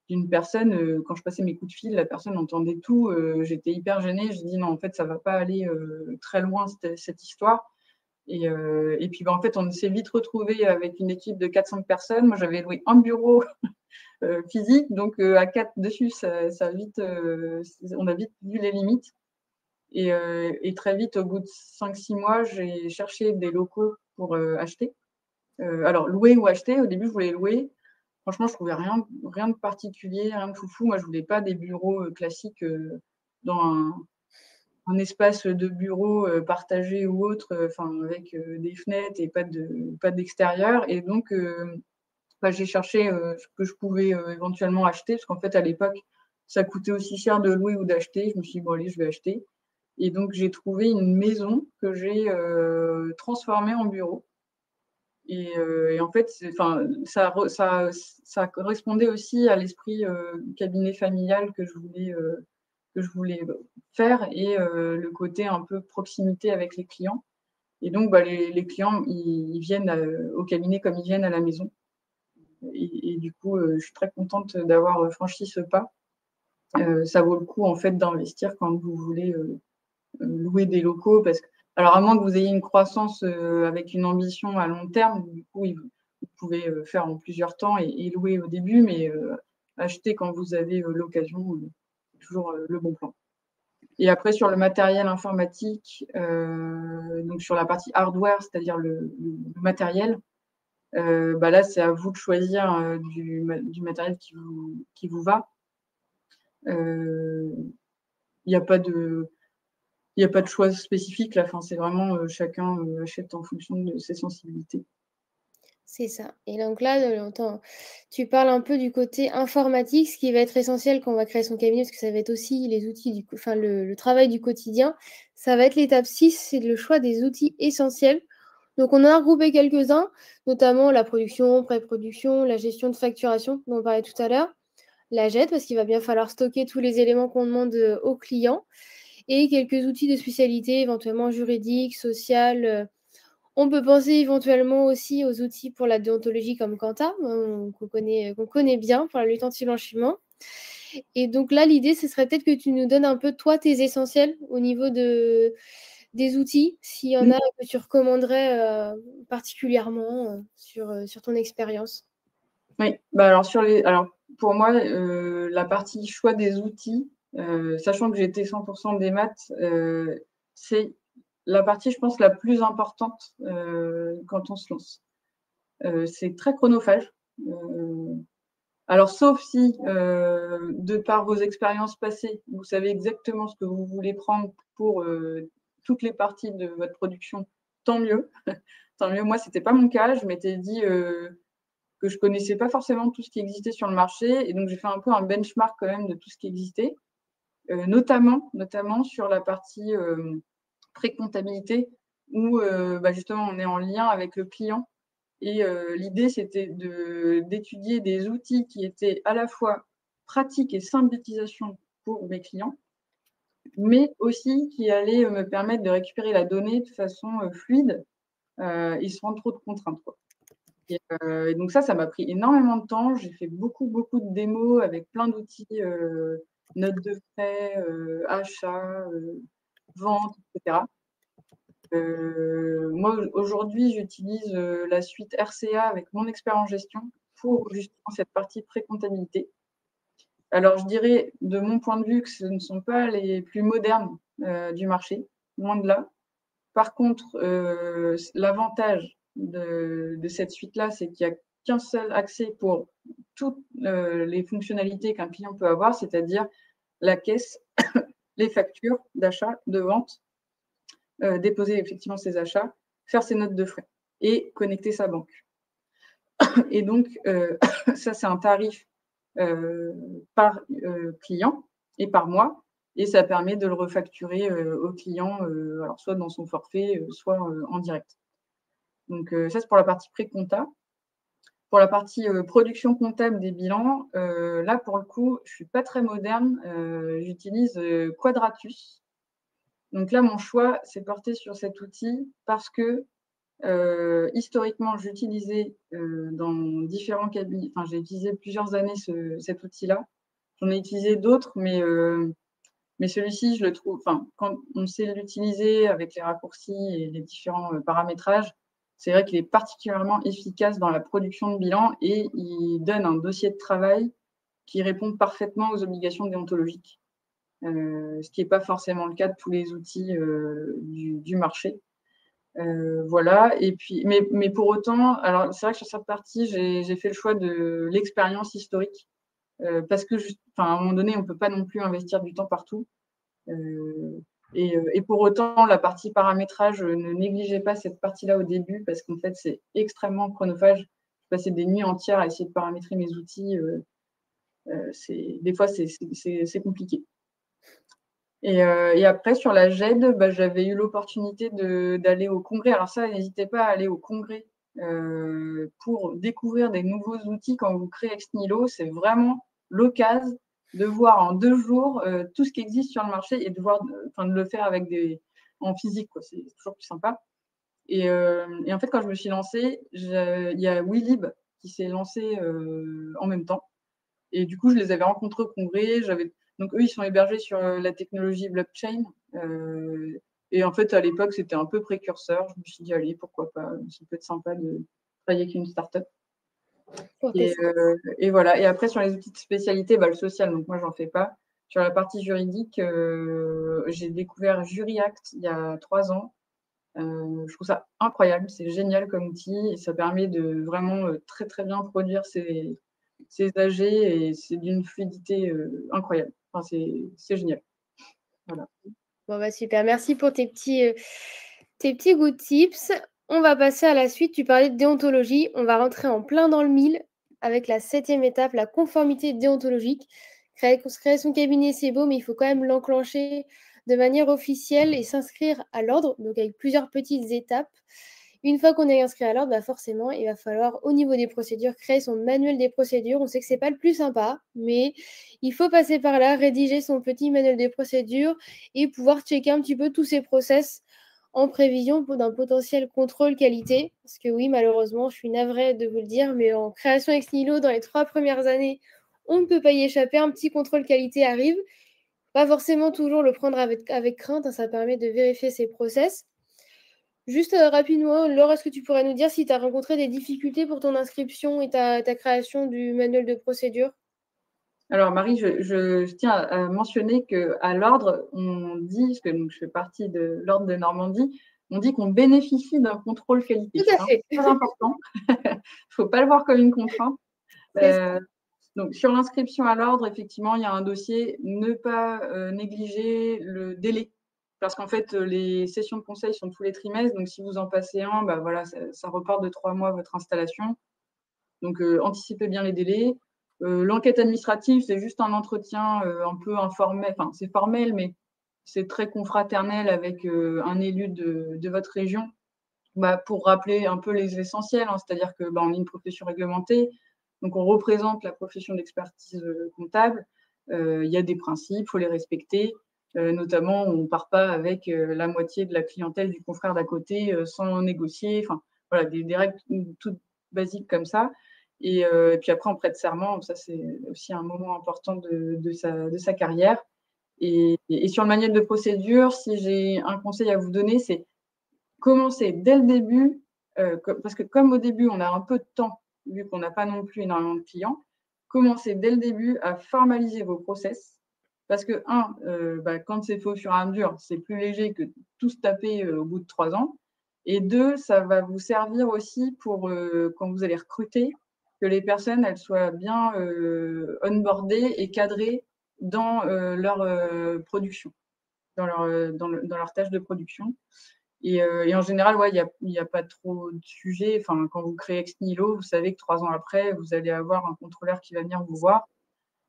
d'une personne. Quand je passais mes coups de fil, la personne entendait tout. J'étais hyper gênée. J'ai dit non, en fait, ça ne va pas aller très loin, cette histoire. Et puis, bah, en fait, on s'est vite retrouvé avec une équipe de 4-5 personnes. Moi, j'avais loué un bureau physique, donc à 4 dessus, on a vite vu les limites. Et très vite, au bout de 5-6 mois, j'ai cherché des locaux pour acheter. Alors, louer ou acheter, au début, je voulais louer. Franchement, je trouvais rien de particulier, rien de foufou. Moi, je voulais pas des bureaux classiques dans un espace de bureau partagé ou autre, avec des fenêtres et pas d'extérieur. Et donc, bah, j'ai cherché ce que je pouvais éventuellement acheter, parce qu'en fait, à l'époque, ça coûtait aussi cher de louer ou d'acheter. Je me suis dit, bon, allez, je vais acheter. Et donc, j'ai trouvé une maison que j'ai transformée en bureau. Et en fait, ça correspondait aussi à l'esprit cabinet familial que je voulais faire, et le côté un peu proximité avec les clients. Et donc, bah, les clients, ils viennent au cabinet comme ils viennent à la maison. Et du coup, je suis très contente d'avoir franchi ce pas. Ça vaut le coup, en fait, d'investir quand vous voulez louer des locaux. Alors, à moins que vous ayez une croissance avec une ambition à long terme, du coup, vous pouvez faire en plusieurs temps et louer au début, mais acheter quand vous avez l'occasion, c'est toujours le bon plan. Et après, sur le matériel informatique, donc sur la partie hardware, c'est-à-dire le matériel, bah là, c'est à vous de choisir du matériel qui vous va. Il n'y a pas de choix spécifique là. Enfin, c'est vraiment chacun achète en fonction de ses sensibilités. C'est ça. Et donc là, tu parles un peu du côté informatique, ce qui va être essentiel quand on va créer son cabinet, parce que ça va être aussi les outils, le travail du quotidien. Ça va être l'étape 6, c'est le choix des outils essentiels. Donc on en a regroupé quelques-uns, notamment la production, pré-production, la gestion de facturation, dont on parlait tout à l'heure, la JET, parce qu'il va bien falloir stocker tous les éléments qu'on demande aux clients, et quelques outils de spécialité, éventuellement juridiques, sociales. On peut penser éventuellement aussi aux outils pour la déontologie comme Quanta, qu'on connaît bien pour la lutte anti-blanchiment. Et donc là, l'idée, ce serait peut-être que tu nous donnes un peu, toi, tes essentiels au niveau des outils, s'il y en a que tu recommanderais particulièrement sur ton expérience. Oui, bah alors pour moi, la partie choix des outils, sachant que j'étais 100% des maths, c'est la partie, je pense, la plus importante quand on se lance. C'est très chronophage. Alors, sauf si, de par vos expériences passées, vous savez exactement ce que vous voulez prendre pour toutes les parties de votre production, tant mieux. Tant mieux. Moi, ce n'était pas mon cas. Je m'étais dit que je ne connaissais pas forcément tout ce qui existait sur le marché. Et donc, j'ai fait un peu un benchmark quand même de tout ce qui existait, notamment sur la partie pré-comptabilité, où bah, justement, on est en lien avec le client. Et l'idée, c'était d'étudier des outils qui étaient à la fois pratiques et simples d'utilisation pour mes clients, mais aussi qui allaient me permettre de récupérer la donnée de façon fluide et sans trop de contraintes, quoi. Et donc ça m'a pris énormément de temps. J'ai fait beaucoup de démos avec plein d'outils, notes de frais, achats, ventes, etc. Moi, aujourd'hui, j'utilise la suite RCA avec mon expert en gestion pour justement cette partie pré-comptabilité. Alors, je dirais, de mon point de vue, que ce ne sont pas les plus modernes du marché, loin de là. Par contre, l'avantage de cette suite-là, c'est qu'il n'y a qu'un seul accès pour toutes les fonctionnalités qu'un client peut avoir, c'est-à-dire la caisse, les factures d'achat, de vente, déposer effectivement ses achats, faire ses notes de frais et connecter sa banque. Et donc, ça, c'est un tarif par client et par mois, et ça permet de le refacturer au client, alors soit dans son forfait, soit en direct. Donc, ça, c'est pour la partie pré-compta. Pour la partie production comptable des bilans, là, pour le coup, je ne suis pas très moderne. J'utilise Quadratus. Donc là, mon choix s'est porté sur cet outil parce que historiquement, j'utilisais dans différents cabinets, enfin, j'ai utilisé plusieurs années cet outil-là. J'en ai utilisé d'autres, mais celui-ci, je le trouve, enfin, quand on sait l'utiliser avec les raccourcis et les différents paramétrages, c'est vrai qu'il est particulièrement efficace dans la production de bilan et il donne un dossier de travail qui répond parfaitement aux obligations déontologiques, ce qui n'est pas forcément le cas de tous les outils du marché. Voilà, et puis, mais pour autant, alors c'est vrai que sur cette partie, j'ai fait le choix de l'expérience historique, parce que, à un moment donné, on ne peut pas non plus investir du temps partout. Et pour autant, la partie paramétrage, ne négligez pas cette partie-là au début, parce qu'en fait, c'est extrêmement chronophage. Je passais des nuits entières à essayer de paramétrer mes outils. Des fois, c'est compliqué. Et après, sur la GED, j'avais eu l'opportunité d'aller au congrès. Alors ça, n'hésitez pas à aller au congrès pour découvrir des nouveaux outils quand vous créez Ex Nihilo. C'est vraiment l'occasion de voir en 2 jours tout ce qui existe sur le marché et de le faire en physique, quoi. C'est toujours plus sympa. Et en fait, quand je me suis lancée, il y a Willib qui s'est lancé en même temps. Et du coup, je les avais rencontrés au congrès. Donc, eux, ils sont hébergés sur la technologie blockchain. Et en fait, à l'époque, c'était un peu précurseur. Je me suis dit, allez, pourquoi pas, ça peut être sympa de travailler avec une start-up. Et voilà. Et après, sur les outils de spécialité, le social, donc moi, j'en fais pas. Sur la partie juridique, j'ai découvert JuryAct il y a 3 ans. Je trouve ça incroyable, c'est génial comme outil et ça permet de vraiment très, très bien produire ses AG et c'est d'une fluidité incroyable. Enfin, c'est génial. Voilà. Bon, super. Merci pour tes petits good tips. On va passer à la suite. Tu parlais de déontologie. On va rentrer en plein dans le mille avec la 7e étape, la conformité déontologique. Créer son cabinet, c'est beau, mais il faut quand même l'enclencher de manière officielle et s'inscrire à l'ordre, donc avec plusieurs petites étapes. Une fois qu'on est inscrit à l'ordre, forcément, il va falloir, au niveau des procédures, créer son manuel des procédures. On sait que ce n'est pas le plus sympa, mais il faut passer par là, rédiger son petit manuel des procédures et pouvoir checker un petit peu tous ces process en prévision d'un potentiel contrôle qualité. Parce que oui, malheureusement, je suis navrée de vous le dire, mais en création ex nihilo, dans les 3 premières années, on ne peut pas y échapper. Un petit contrôle qualité arrive. Pas forcément toujours le prendre avec crainte, ça permet de vérifier ses process. Juste rapidement, Laure, est-ce que tu pourrais nous dire si tu as rencontré des difficultés pour ton inscription et ta création du manuel de procédure? Alors, Marie, je tiens à mentionner qu'à l'ordre, on dit, parce que donc, je fais partie de l'ordre de Normandie, on dit qu'on bénéficie d'un contrôle qualité. Tout à fait. C'est très important. Il ne faut pas le voir comme une contrainte. Donc, sur l'inscription à l'ordre, effectivement, il y a un dossier. Ne pas négliger le délai. Parce qu'en fait, les sessions de conseil sont tous les trimestres. Donc, si vous en passez un, voilà, ça reporte de 3 mois votre installation. Donc, anticipez bien les délais. L'enquête administrative, c'est juste un entretien un peu informel. Enfin, c'est formel, mais c'est très confraternel avec un élu de votre région pour rappeler un peu les essentiels. C'est-à-dire qu'on est une profession réglementée. Donc, on représente la profession d'expertise comptable. Il y a des principes, il faut les respecter. Notamment, on ne part pas avec la moitié de la clientèle du confrère d'à côté sans négocier. Enfin, voilà, des règles toutes basiques comme ça. Et puis après, on prête serment. Ça, c'est aussi un moment important de sa carrière. Et sur le manuel de procédure, si j'ai un conseil à vous donner, c'est commencer dès le début, parce que comme au début, on a un peu de temps, vu qu'on n'a pas non plus énormément de clients, commencez dès le début à formaliser vos process. Parce que, quand c'est fait au fur et à mesure, c'est plus léger que tout se taper au bout de 3 ans. Et deux, ça va vous servir aussi pour, quand vous allez recruter, que les personnes, elles soient bien, onboardées et cadrées dans, leur, production, dans leur tâche de production. Et en général, ouais, il y a pas trop de sujets. Enfin, quand vous créez ex nihilo, vous savez que 3 ans après, vous allez avoir un contrôleur qui va venir vous voir.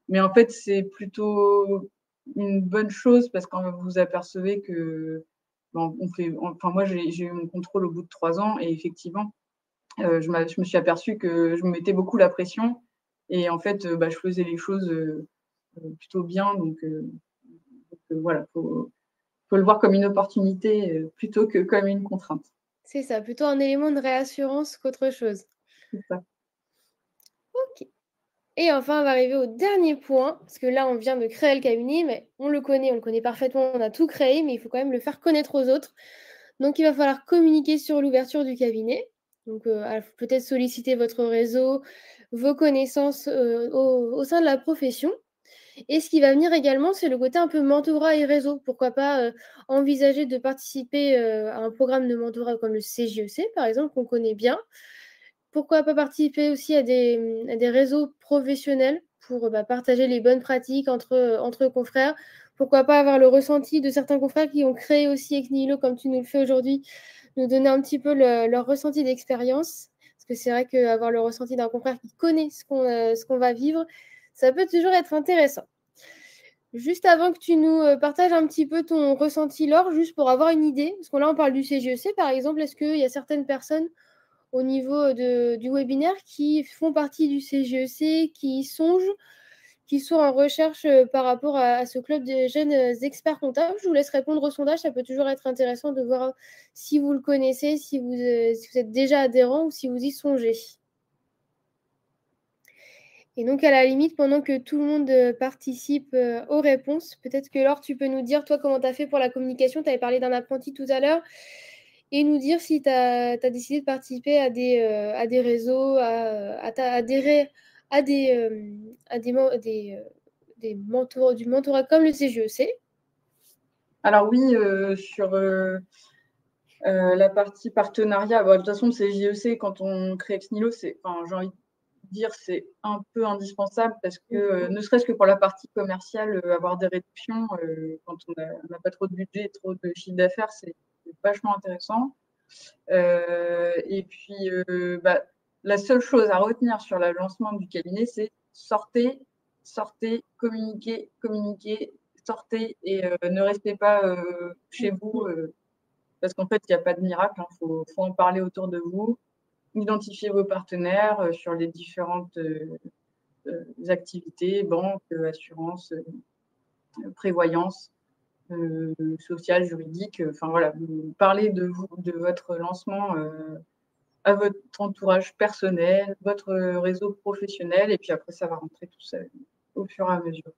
Mais en fait, c'est plutôt une bonne chose parce quand vous vous apercevez que, ben, enfin moi, j'ai eu mon contrôle au bout de 3 ans et effectivement, je me suis aperçue que je me mettais beaucoup la pression et en fait, bah, je faisais les choses, plutôt bien donc voilà, faut le voir comme une opportunité, plutôt que comme une contrainte. C'est ça, plutôt un élément de réassurance qu'autre chose. C'est ça. OK. Et enfin, on va arriver au dernier point, parce que là, on vient de créer le cabinet, mais on le connaît parfaitement, on a tout créé, mais il faut quand même le faire connaître aux autres. Donc, il va falloir communiquer sur l'ouverture du cabinet. Donc, peut-être solliciter votre réseau, vos connaissances au sein de la profession. Et ce qui va venir également, c'est le côté un peu mentorat et réseau. Pourquoi pas envisager de participer à un programme de mentorat comme le CJEC, par exemple, qu'on connaît bien. Pourquoi pas participer aussi à des réseaux professionnels pour bah, partager les bonnes pratiques entre confrères. Pourquoi pas avoir le ressenti de certains confrères qui ont créé aussi Ex Nihilo comme tu nous le fais aujourd'hui, nous donner un petit peu leur ressenti d'expérience. Parce que c'est vrai qu'avoir le ressenti d'un confrère qui connaît ce qu'on va vivre, ça peut toujours être intéressant. Juste avant que tu nous partages un petit peu ton ressenti, Laure, juste pour avoir une idée, parce que là on parle du CGEC par exemple, est-ce qu'il y a certaines personnes au niveau du webinaire qui font partie du CGEC, qui songent, qui sont en recherche par rapport à ce club des jeunes experts comptables? Je vous laisse répondre au sondage, ça peut toujours être intéressant de voir si vous le connaissez, si vous êtes déjà adhérent ou si vous y songez. Et donc, à la limite, pendant que tout le monde participe aux réponses, peut-être que Laure, tu peux nous dire, toi, comment tu as fait pour la communication. Tu avais parlé d'un apprenti tout à l'heure. Et nous dire si tu as décidé de participer à des réseaux, adhérer des du mentorat comme le CGEC. Alors oui, sur, la partie partenariat, bah, de toute façon, le CJEC, quand on crée Ex Nihilo, enfin, j'ai envie de dire, c'est un peu indispensable parce que, ne serait-ce que pour la partie commerciale, avoir des réductions, quand on n'a pas trop de budget et trop de chiffre d'affaires, c'est vachement intéressant. Et puis, bah, la seule chose à retenir sur le lancement du cabinet, c'est sortez, sortez, communiquez, communiquez, sortez et ne restez pas chez vous, parce qu'en fait, il n'y a pas de miracle, hein. Faut en parler autour de vous, identifier vos partenaires sur les différentes activités, banque, assurance, prévoyance, sociale, juridique. Enfin voilà, vous parlez de vous, de votre lancement à votre entourage personnel, votre réseau professionnel, et puis après, ça va rentrer tout seul au fur et à mesure.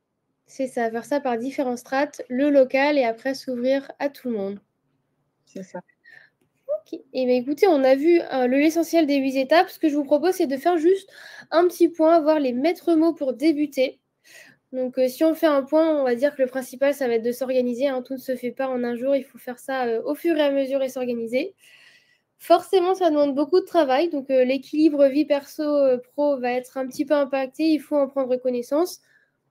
C'est ça, faire ça par différentes strates, le local et après s'ouvrir à tout le monde. C'est ça. Ok. Et bien écoutez, on a vu l'essentiel des 8 étapes. Ce que je vous propose, c'est de faire juste un petit point, voir les maîtres mots pour débuter. Donc, si on fait un point, on va dire que le principal, ça va être de s'organiser, hein. Tout ne se fait pas en un jour. Il faut faire ça au fur et à mesure et s'organiser. Forcément, ça demande beaucoup de travail. Donc, l'équilibre vie perso-pro va être un petit peu impacté. Il faut en prendre connaissance.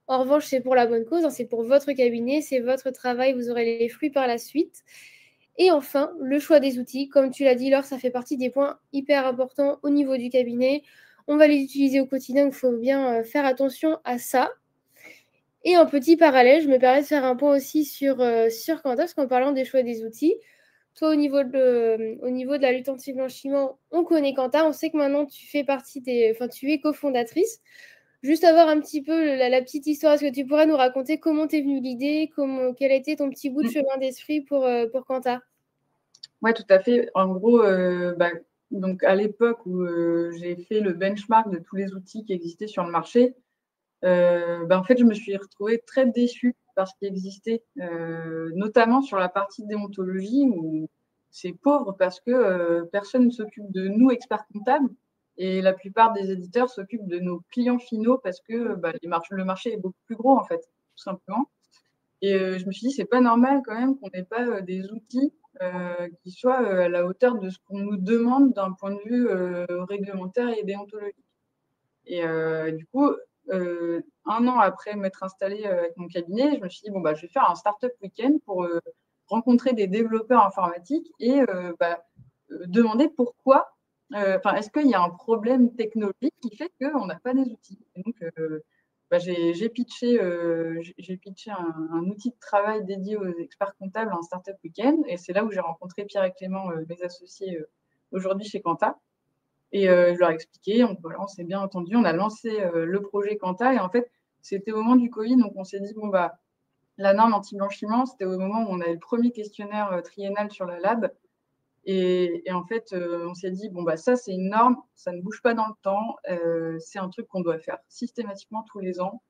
En revanche, c'est pour la bonne cause, hein. C'est pour votre cabinet, c'est votre travail. Vous aurez les fruits par la suite. Et enfin, le choix des outils. Comme tu l'as dit, Laure, ça fait partie des points hyper importants au niveau du cabinet. On va les utiliser au quotidien. Il faut bien faire attention à ça. Et en petit parallèle, je me permets de faire un point aussi sur Quentin, parce qu'en parlant des choix des outils, toi, au niveau de la lutte anti-blanchiment, on connaît Quentin, on sait que maintenant tu es cofondatrice. Juste avoir un petit peu la petite histoire, est-ce que tu pourrais nous raconter comment t'es venue l'idée, quel a été ton petit bout de chemin d'esprit pour Quentin? Ouais, tout à fait. En gros, bah, donc à l'époque où j'ai fait le benchmark de tous les outils qui existaient sur le marché, bah, en fait, je me suis retrouvée très déçue par ce qui existait, notamment sur la partie déontologie où c'est pauvre parce que personne ne s'occupe de nous, experts comptables, et la plupart des éditeurs s'occupent de nos clients finaux parce que bah, le marché est beaucoup plus gros, en fait, tout simplement. Et je me suis dit, c'est pas normal quand même qu'on n'ait pas des outils qui soit à la hauteur de ce qu'on nous demande d'un point de vue réglementaire et déontologique. Et du coup, 1 an après m'être installée avec mon cabinet, je me suis dit, bon, bah, je vais faire un startup week-end pour rencontrer des développeurs informatiques et demander pourquoi, est-ce qu'il y a un problème technologique qui fait qu'on n'a pas des outils. Et donc, j'ai pitché un outil de travail dédié aux experts comptables en startup week-end. Et c'est là où j'ai rencontré Pierre et Clément, mes associés aujourd'hui chez Quanta. Et je leur ai expliqué, voilà, on s'est bien entendu, on a lancé le projet Quanta. Et en fait, c'était au moment du Covid, donc on s'est dit, bon, bah, la norme anti-blanchiment, c'était au moment où on avait le premier questionnaire triennal sur la lab. Et en fait, on s'est dit, bon, bah, ça, c'est une norme, ça ne bouge pas dans le temps, c'est un truc qu'on doit faire systématiquement tous les ans.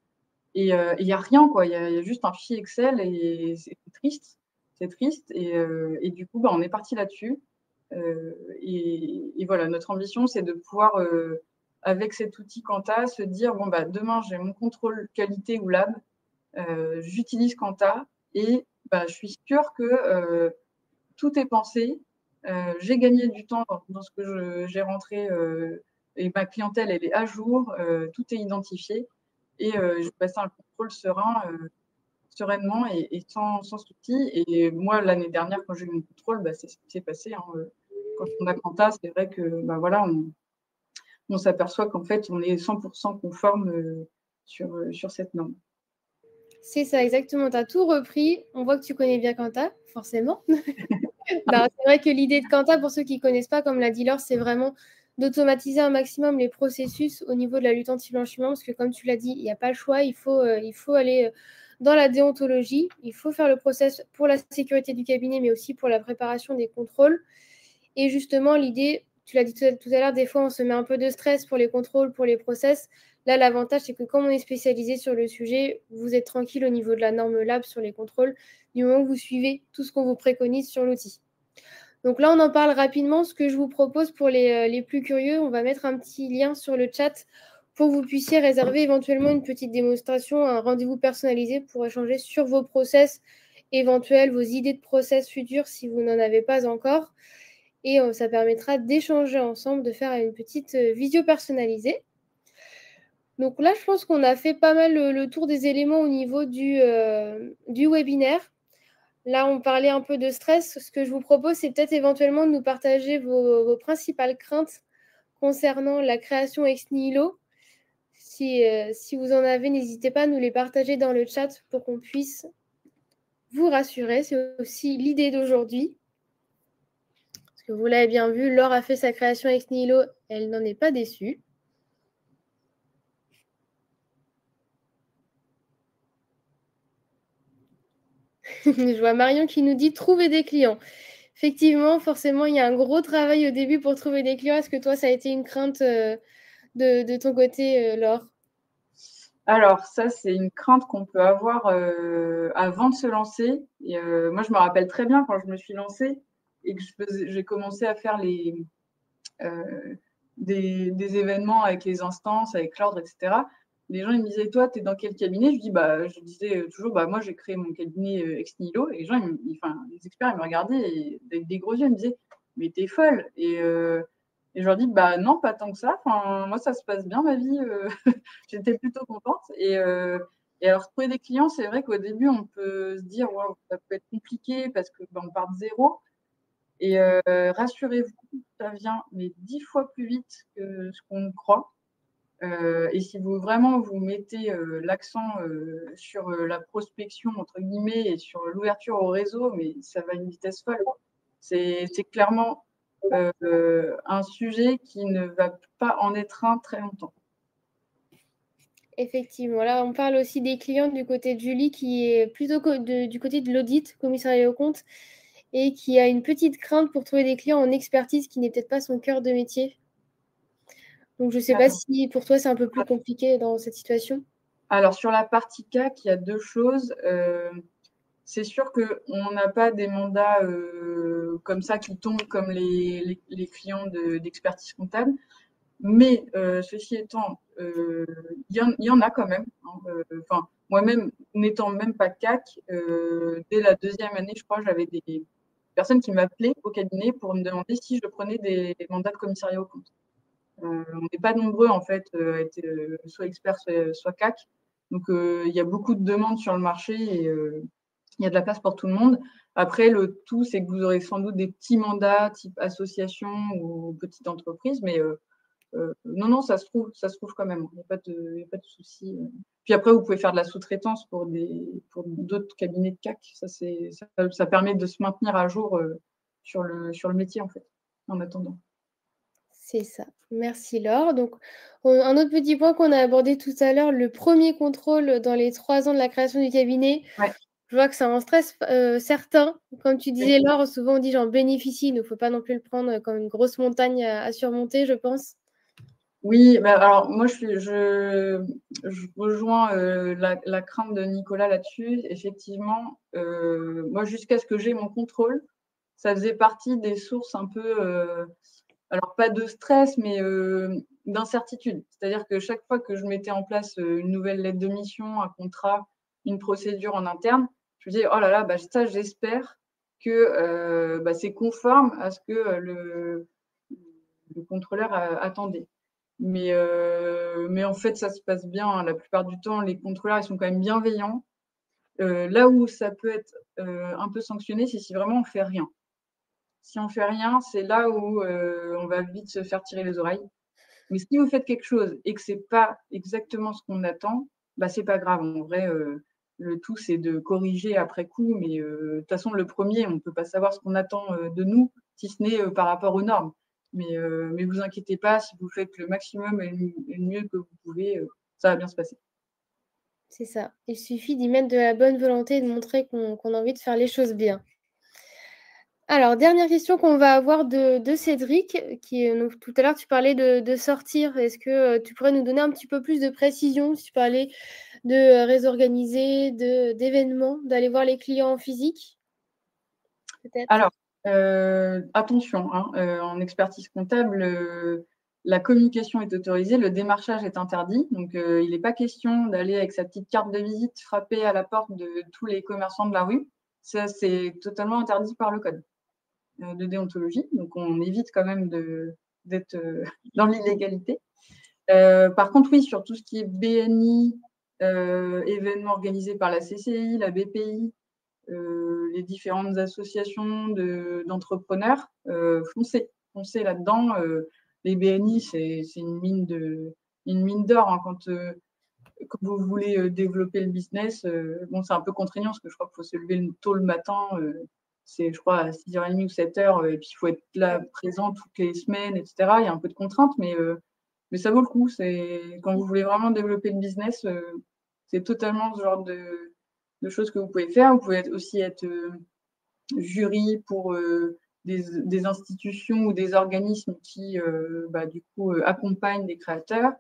Et il n'y a rien, quoi. Il y a juste un fichier Excel et c'est triste. C'est triste. Et du coup, bah, on est parti là-dessus. Et voilà, notre ambition, c'est de pouvoir, avec cet outil Quanta, se dire, bon, bah, demain, j'ai mon contrôle qualité ou lab, j'utilise Quanta et bah, je suis sûre que tout est pensé. J'ai gagné du temps dans ce que j'ai rentré et ma clientèle, elle est à jour, tout est identifié et je passe un contrôle sereinement et sans souci. Et moi, l'année dernière, quand j'ai eu mon contrôle, bah, c'est ce qui s'est passé. Hein. Quand on a Quanta, c'est vrai que bah, voilà, on s'aperçoit qu'en fait, on est 100% conforme sur cette norme. C'est ça, exactement. Tu as tout repris. On voit que tu connais bien Quanta, forcément. Non, c'est vrai que l'idée de Quanta, pour ceux qui ne connaissent pas, comme l'a dit Laure, c'est vraiment d'automatiser un maximum les processus au niveau de la lutte anti-blanchiment, parce que comme tu l'as dit, il n'y a pas le choix, il faut aller dans la déontologie, il faut faire le process pour la sécurité du cabinet, mais aussi pour la préparation des contrôles. Et justement, l'idée, tu l'as dit tout à l'heure, des fois, on se met un peu de stress pour les contrôles, pour les process. Là, l'avantage, c'est que comme on est spécialisé sur le sujet, vous êtes tranquille au niveau de la norme lab sur les contrôles, du moment que vous suivez tout ce qu'on vous préconise sur l'outil. Donc là, on en parle rapidement. Ce que je vous propose pour les plus curieux, on va mettre un petit lien sur le chat pour que vous puissiez réserver éventuellement une petite démonstration, un rendez-vous personnalisé pour échanger sur vos process éventuels, vos idées de process futurs si vous n'en avez pas encore. Et ça permettra d'échanger ensemble, de faire une petite visio personnalisée. Donc là, je pense qu'on a fait pas mal le tour des éléments au niveau du webinaire. Là, on parlait un peu de stress. Ce que je vous propose, c'est peut-être éventuellement de nous partager vos principales craintes concernant la création ex nihilo. Si vous en avez, n'hésitez pas à nous les partager dans le chat pour qu'on puisse vous rassurer. C'est aussi l'idée d'aujourd'hui. Parce que vous l'avez bien vu, Laure a fait sa création ex nihilo. Elle n'en est pas déçue. Je vois Marion qui nous dit « Trouver des clients ». Effectivement, forcément, il y a un gros travail au début pour trouver des clients. Est-ce que toi, ça a été une crainte de ton côté, Laure? Alors, ça, c'est une crainte qu'on peut avoir avant de se lancer. Et, moi, je me rappelle très bien quand je me suis lancée et que j'ai commencé à faire des événements avec les instances, avec l'ordre, etc. Les gens ils me disaient, toi, tu es dans quel cabinet? Je disais toujours, bah, moi, j'ai créé mon cabinet ex nihilo. Et les gens, les experts, ils me regardaient et, avec des gros yeux, ils me disaient, mais t'es folle. Et je leur dis, bah non, pas tant que ça. Enfin, moi, ça se passe bien, ma vie. J'étais plutôt contente. Et alors, trouver des clients, c'est vrai qu'au début, on peut se dire, wow, ça peut être compliqué parce que bah, on part de zéro. Et rassurez-vous, ça vient mais 10 fois plus vite que ce qu'on croit. Et si vous vraiment vous mettez l'accent sur la prospection, entre guillemets, et sur l'ouverture au réseau, mais ça va à une vitesse folle. C'est clairement un sujet qui ne va pas en être un très longtemps. Effectivement. Là, on parle aussi des clients du côté de Julie, qui est plutôt du côté de l'audit, commissariat aux comptes, et qui a une petite crainte pour trouver des clients en expertise qui n'est peut-être pas son cœur de métier. Donc, je ne sais pas si pour toi, c'est un peu plus compliqué dans cette situation. Alors, sur la partie CAC, il y a deux choses. C'est sûr qu'on n'a pas des mandats comme ça qui tombent comme les clients d'expertise comptable. Mais ceci étant, il y en a quand même. Hein. Moi-même, n'étant même pas CAC, dès la deuxième année, je crois, j'avais des personnes qui m'appelaient au cabinet pour me demander si je prenais des mandats de commissariat aux comptes. On n'est pas nombreux, en fait, à être soit experts, soit CAC. Donc, il y a beaucoup de demandes sur le marché et il y a de la place pour tout le monde. Après, le tout, c'est que vous aurez sans doute des petits mandats type association ou petite entreprise, mais non, ça se trouve quand même. Il n'y a pas de souci. Puis après, vous pouvez faire de la sous-traitance pour d'autres cabinets de CAC. Ça permet de se maintenir à jour sur le métier, en fait, en attendant. C'est ça. Merci Laure. Donc, un autre petit point qu'on a abordé tout à l'heure, le premier contrôle dans les 3 ans de la création du cabinet. Ouais. Je vois que ça en stresse certains. Comme tu disais, Laure, souvent on dit j'en bénéficie. Il ne faut pas non plus le prendre comme une grosse montagne à surmonter, je pense. Oui, alors moi je rejoins la crainte de Nicolas là-dessus. Effectivement, moi jusqu'à ce que j'ai mon contrôle, ça faisait partie des sources un peu, alors pas de stress, mais d'incertitude. C'est-à-dire que chaque fois que je mettais en place une nouvelle lettre de mission, un contrat, une procédure en interne, je me disais, oh là là, ça j'espère que c'est conforme à ce que le contrôleur attendait. Mais en fait, ça se passe bien. Hein. La plupart du temps, les contrôleurs, ils sont quand même bienveillants. Là où ça peut être un peu sanctionné, c'est si vraiment on fait rien. Si on fait rien, c'est là où on va vite se faire tirer les oreilles. Mais si vous faites quelque chose et que c'est pas exactement ce qu'on attend, c'est pas grave. En vrai, le tout, c'est de corriger après coup. Mais de toute façon, le premier, on ne peut pas savoir ce qu'on attend de nous, si ce n'est par rapport aux normes. Mais vous inquiétez pas, si vous faites le maximum et le mieux que vous pouvez, ça va bien se passer. C'est ça. Il suffit d'y mettre de la bonne volonté et de montrer qu'on a envie de faire les choses bien. Alors, dernière question qu'on va avoir de Cédric, donc, tout à l'heure, tu parlais de sortir. Est-ce que tu pourrais nous donner un petit peu plus de précision si tu parlais de réseau organisé, d'événements, d'aller voir les clients en physique, peut-être? Alors, attention, hein, en expertise comptable, la communication est autorisée, le démarchage est interdit. Donc, il n'est pas question d'aller avec sa petite carte de visite frapper à la porte de tous les commerçants de la rue. Ça, c'est totalement interdit par le code de déontologie. Donc, on évite quand même d'être dans l'illégalité. Par contre, oui, sur tout ce qui est BNI, événements organisés par la CCI, la BPI, les différentes associations d'entrepreneurs, foncez là-dedans. Les BNI, c'est une mine d'or. Hein, quand vous voulez développer le business, c'est un peu contraignant parce que je crois qu'il faut se lever tôt le matin. C'est, je crois, à 6h30 ou 7h, et puis il faut être là présent toutes les semaines, etc. Il y a un peu de contraintes, mais ça vaut le coup. Quand vous voulez vraiment développer le business, c'est totalement ce genre de choses que vous pouvez faire. Vous pouvez aussi être jury pour des institutions ou des organismes qui, du coup, accompagnent des créateurs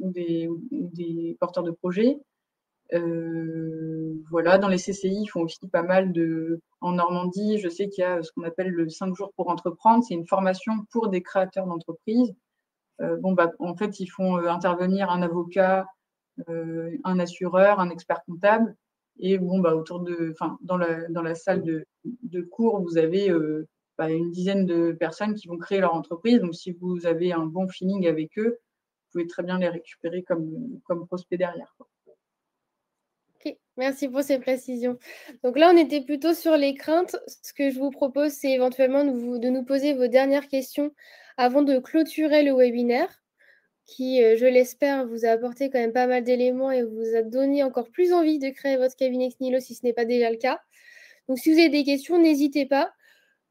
ou des porteurs de projets. Voilà, dans les CCI, ils font aussi pas mal en Normandie, je sais qu'il y a ce qu'on appelle le 5 jours pour entreprendre. C'est une formation pour des créateurs d'entreprises. En fait, ils font intervenir un avocat, un assureur, un expert comptable. Et dans la salle de cours, vous avez une dizaine de personnes qui vont créer leur entreprise. Donc, si vous avez un bon feeling avec eux, vous pouvez très bien les récupérer comme prospect derrière. Quoi. Ok, merci pour ces précisions. Donc là, on était plutôt sur les craintes. Ce que je vous propose, c'est éventuellement de nous poser vos dernières questions avant de clôturer le webinaire, qui, je l'espère, vous a apporté quand même pas mal d'éléments et vous a donné encore plus envie de créer votre cabinet Xnilo si ce n'est pas déjà le cas. Donc si vous avez des questions, n'hésitez pas.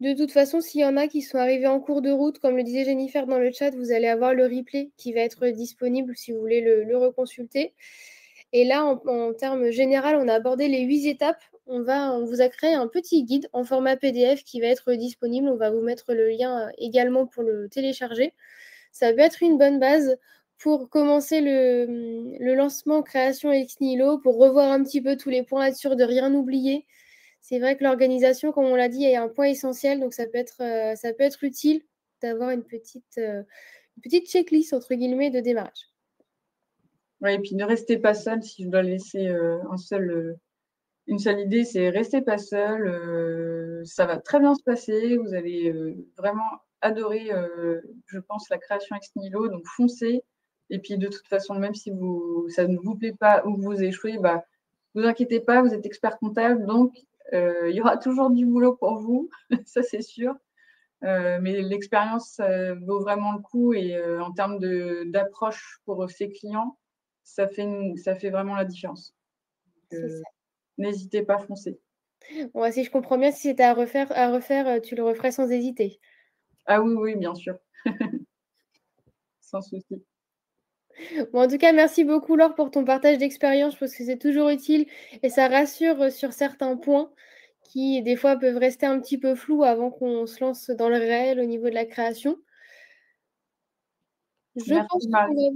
De toute façon, s'il y en a qui sont arrivés en cours de route, comme le disait Jennifer dans le chat, vous allez avoir le replay qui va être disponible si vous voulez le reconsulter. Et là, en termes général, on a abordé les 8 étapes. On vous a créé un petit guide en format PDF qui va être disponible. On va vous mettre le lien également pour le télécharger. Ça peut être une bonne base pour commencer le lancement création ex nihilo, pour revoir un petit peu tous les points, être sûr de rien oublier. C'est vrai que l'organisation, comme on l'a dit, est un point essentiel, donc ça peut être utile d'avoir une petite checklist, entre guillemets, de démarrage. Ouais, et puis ne restez pas seul si je dois laisser un seul Une seule idée, c'est restez pas seul, ça va très bien se passer. Vous allez, vraiment adorer, je pense, la création ex nihilo, donc foncez et puis de toute façon, même si ça ne vous plaît pas ou que vous échouez, bah, vous inquiétez pas, vous êtes expert comptable, donc il y aura toujours du boulot pour vous, ça c'est sûr. Mais l'expérience, vaut vraiment le coup et en termes d'approche pour ses clients, ça fait vraiment la différence. Donc C'est ça. n'hésitez pas, foncez. Bon, bah, si je comprends bien, si c'était à refaire, tu le referais sans hésiter? Ah oui, oui, bien sûr, sans souci. Bon, en tout cas, merci beaucoup Laure pour ton partage d'expérience. Je pense que c'est toujours utile et ça rassure, sur certains points qui, des fois, peuvent rester un petit peu flous avant qu'on se lance dans le réel au niveau de la création. Je pense Merci qu'on Marie. va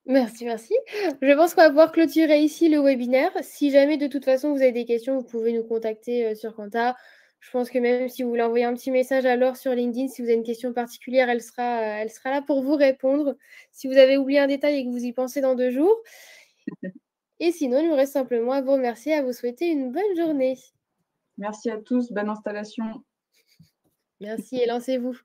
merci, merci. Je pense qu'on va pouvoir clôturer ici le webinaire. Si jamais, de toute façon, vous avez des questions, vous pouvez nous contacter, sur Quanta. Je pense que même si vous voulez envoyer un petit message à Laure sur LinkedIn, si vous avez une question particulière, elle sera là pour vous répondre. Si vous avez oublié un détail et que vous y pensez dans 2 jours. Et sinon, il nous reste simplement à vous remercier et à vous souhaiter une bonne journée. Merci à tous, bonne installation. Merci et lancez-vous.